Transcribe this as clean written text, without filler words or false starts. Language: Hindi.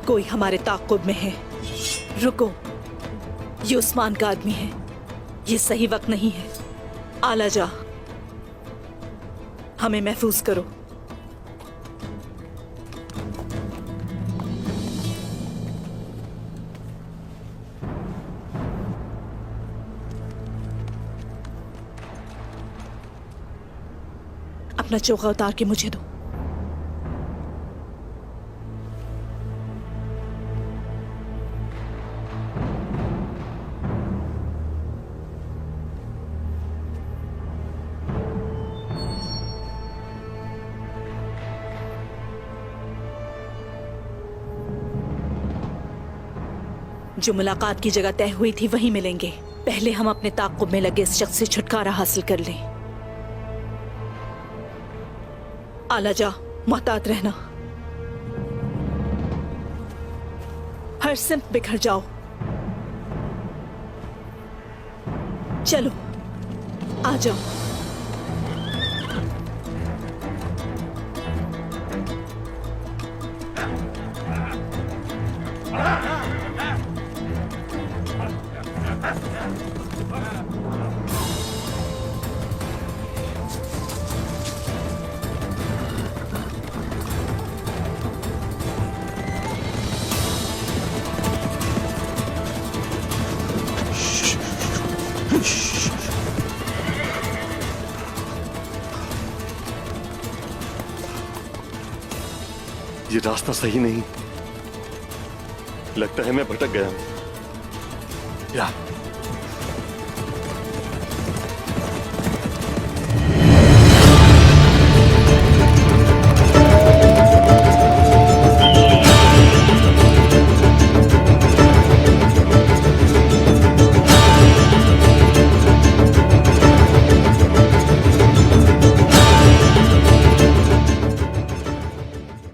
कोई हमारे ताक़ुब में है। रुको, ये उस्मान का आदमी है। ये सही वक्त नहीं है। आला जा, हमें महफूज करो। अपना चोगा उतार के मुझे दो। जो मुलाकात की जगह तय हुई थी वहीं मिलेंगे। पहले हम अपने ताक़ुब में लगे इस शख्स से छुटकारा हासिल कर लें। आला जा, मोहतात रहना। हर सिमत बिखर जाओ। चलो, आ जाओ। ये रास्ता सही नहीं। लगता है मैं भटक गया हूं। या